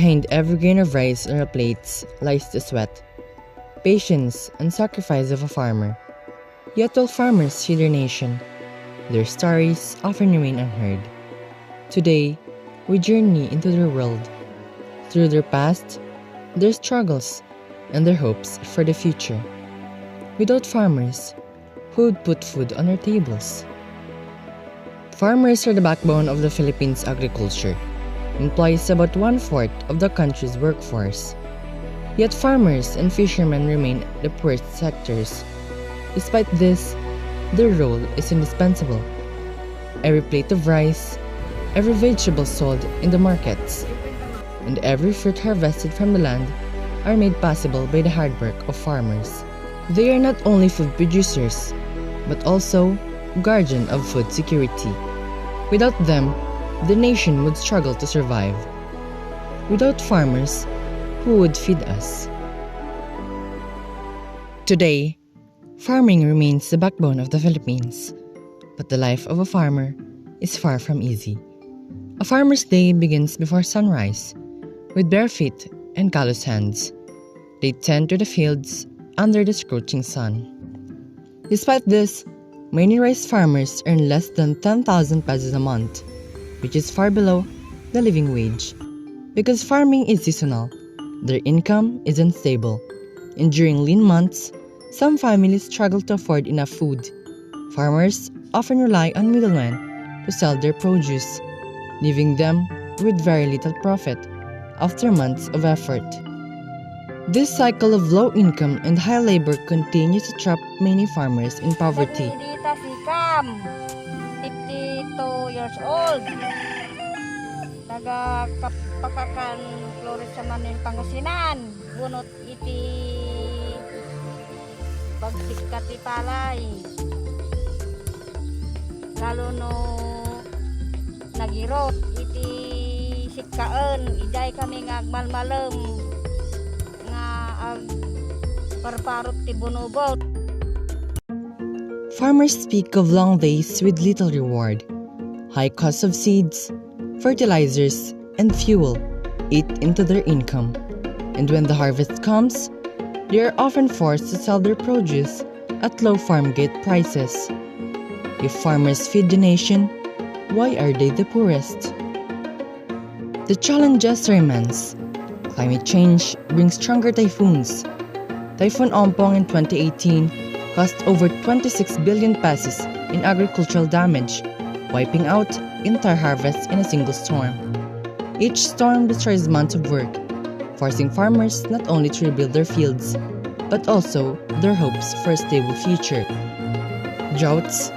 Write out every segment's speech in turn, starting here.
Behind every grain of rice on our plates lies the sweat, patience, and sacrifice of a farmer. Yet while farmers see their nation, their stories often remain unheard. Today, we journey into their world, through their past, their struggles, and their hopes for the future. Without farmers, who would put food on our tables? Farmers are the backbone of the Philippines' agriculture, employs about one-fourth of the country's workforce. Yet farmers and fishermen remain the poorest sectors. Despite this, their role is indispensable. Every plate of rice, every vegetable sold in the markets, and every fruit harvested from the land are made possible by the hard work of farmers. They are not only food producers, but also guardian of food security. Without them, the nation would struggle to survive. Without farmers, who would feed us? Today, farming remains the backbone of the Philippines, but the life of a farmer is far from easy. A farmer's day begins before sunrise. With bare feet and callous hands, they tend to the fields under the scorching sun. Despite this, many rice farmers earn less than 10,000 pesos a month, which is far below the living wage. Because farming is seasonal, their income is unstable, and during lean months, some families struggle to afford enough food. Farmers often rely on middlemen to sell their produce, leaving them with very little profit after months of effort. This cycle of low income and high labor continues to trap many farmers in poverty. Dita si Cam, 52 years old. Nagapakakan Flores sa Manin, Pangasinan. Bunot iti pagsikat ti palay. Lalo no nagirot iti sikaen, iday kami nga agmalmalem nga agparparot ti bunobot. Farmers speak of long days with little reward. High costs of seeds, fertilizers, and fuel eat into their income. And when the harvest comes, they are often forced to sell their produce at low farm gate prices. If farmers feed the nation, why are they the poorest? The challenges are immense. Climate change brings stronger typhoons. Typhoon Ompong in 2018 cost over 26 billion pesos in agricultural damage, wiping out entire harvests in a single storm. Each storm destroys months of work, forcing farmers not only to rebuild their fields, but also their hopes for a stable future. Droughts,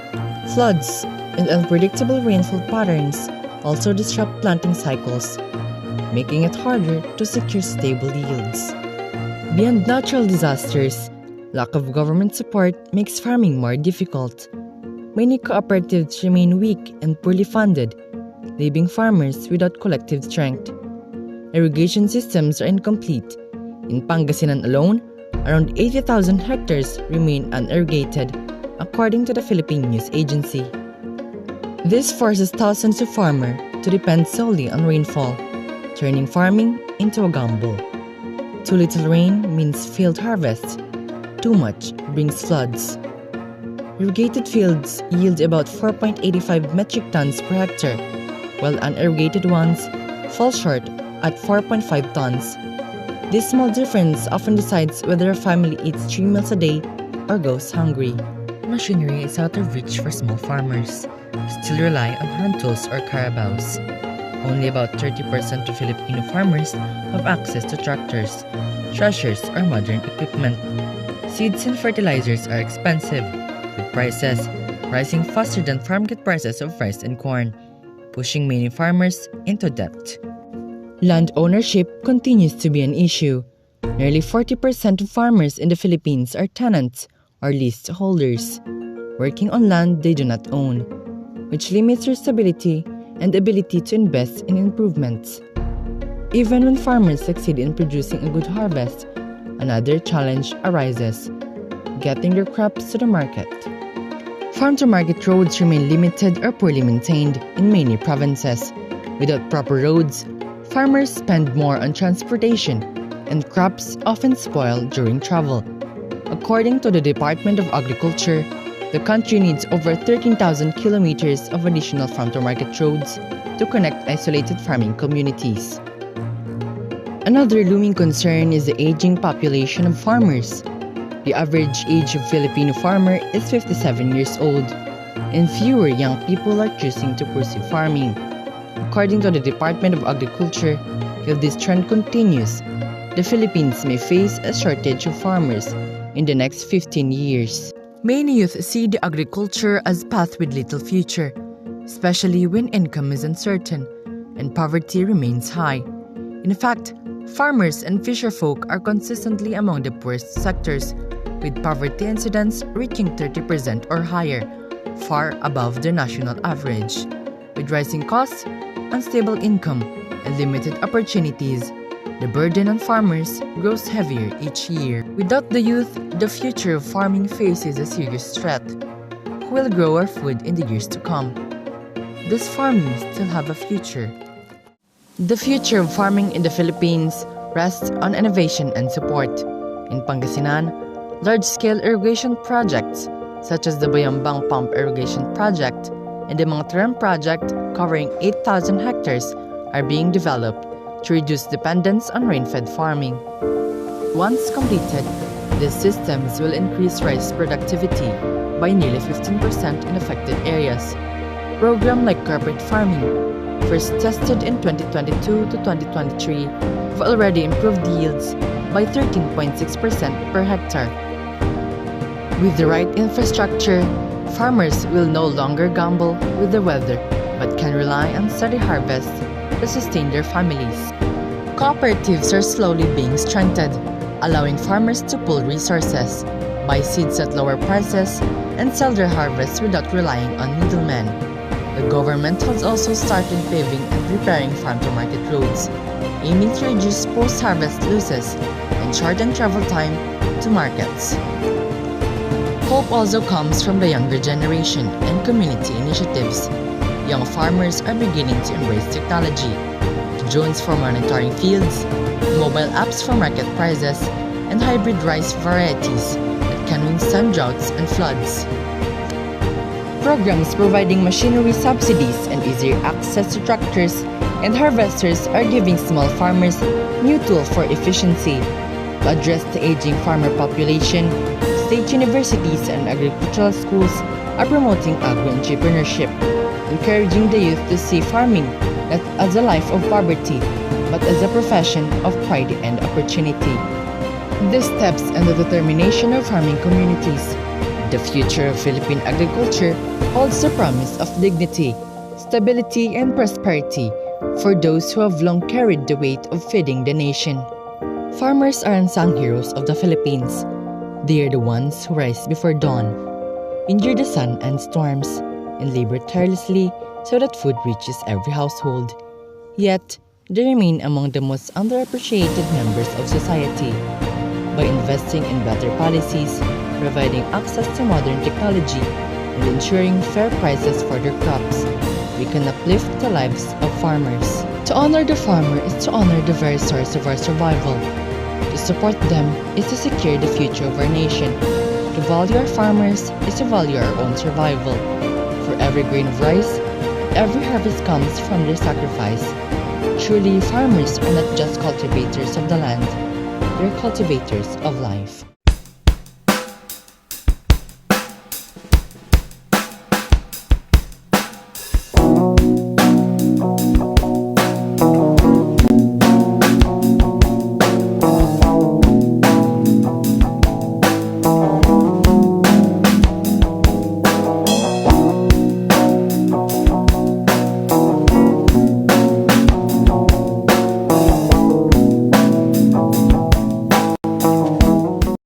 floods, and unpredictable rainfall patterns also disrupt planting cycles, making it harder to secure stable yields. Beyond natural disasters, lack of government support makes farming more difficult. Many cooperatives remain weak and poorly funded, leaving farmers without collective strength. Irrigation systems are incomplete. In Pangasinan alone, around 80,000 hectares remain unirrigated, according to the Philippine News Agency. This forces thousands of farmers to depend solely on rainfall, turning farming into a gamble. Too little rain means failed harvest. Too much brings floods. Irrigated fields yield about 4.85 metric tons per hectare, while unirrigated ones fall short at 4.5 tons. This small difference often decides whether a family eats 3 meals a day or goes hungry. Machinery is out of reach for small farmers, who still rely on hand tools or carabaos. Only about 30% of Filipino farmers have access to tractors, threshers, or modern equipment. Seeds and fertilizers are expensive, with prices rising faster than farm gate prices of rice and corn, pushing many farmers into debt. Land ownership continues to be an issue. Nearly 40% of farmers in the Philippines are tenants or leaseholders, working on land they do not own, which limits their stability and ability to invest in improvements. Even when farmers succeed in producing a good harvest, another challenge arises: getting their crops to the market. Farm-to-market roads remain limited or poorly maintained in many provinces. Without proper roads, farmers spend more on transportation, and crops often spoil during travel. According to the Department of Agriculture, the country needs over 13,000 kilometers of additional farm-to-market roads to connect isolated farming communities. Another looming concern is the aging population of farmers. The average age of Filipino farmer is 57 years old, and fewer young people are choosing to pursue farming. According to the Department of Agriculture, if this trend continues, the Philippines may face a shortage of farmers in the next 15 years. Many youth see the agriculture as a path with little future, especially when income is uncertain and poverty remains high. In fact, farmers and fisherfolk are consistently among the poorest sectors, with poverty incidence reaching 30% or higher, far above the national average. With rising costs, unstable income, and limited opportunities, the burden on farmers grows heavier each year. Without the youth, the future of farming faces a serious threat. Who will grow our food in the years to come? Does farming still have a future? The future of farming in the Philippines rests on innovation and support. In Pangasinan, large-scale irrigation projects such as the Bayambang Pump Irrigation Project and the Mangtaram Project covering 8,000 hectares are being developed to reduce dependence on rain-fed farming. Once completed, these systems will increase rice productivity by nearly 15% in affected areas. Programs like carpet farming, first tested in 2022 to 2023, have already improved yields by 13.6% per hectare. With the right infrastructure, farmers will no longer gamble with the weather but can rely on steady harvests to sustain their families. Cooperatives are slowly being strengthened, allowing farmers to pool resources, buy seeds at lower prices, and sell their harvests without relying on middlemen. The government has also started paving and repairing farm-to-market roads, aiming to reduce post-harvest losses and shorten travel time to markets. Hope also comes from the younger generation and community initiatives. Young farmers are beginning to embrace technology, drones for monitoring fields, mobile apps for market prices, and hybrid rice varieties that can withstand droughts and floods. Programs providing machinery subsidies and easier access to tractors and harvesters are giving small farmers new tools for efficiency. To address the aging farmer population, state universities and agricultural schools are promoting agro-entrepreneurship, encouraging the youth to see farming not as a life of poverty, but as a profession of pride and opportunity. These steps and the determination of farming communities, the future of Philippine agriculture holds the promise of dignity, stability, and prosperity for those who have long carried the weight of feeding the nation. Farmers are unsung heroes of the Philippines. They are the ones who rise before dawn, endure the sun and storms, and labor tirelessly so that food reaches every household. Yet, they remain among the most underappreciated members of society. By investing in better policies, providing access to modern technology, and ensuring fair prices for their crops, we can uplift the lives of farmers. To honor the farmer is to honor the very source of our survival. To support them is to secure the future of our nation. To value our farmers is to value our own survival. For every grain of rice, every harvest comes from their sacrifice. Truly, farmers are not just cultivators of the land, they're cultivators of life.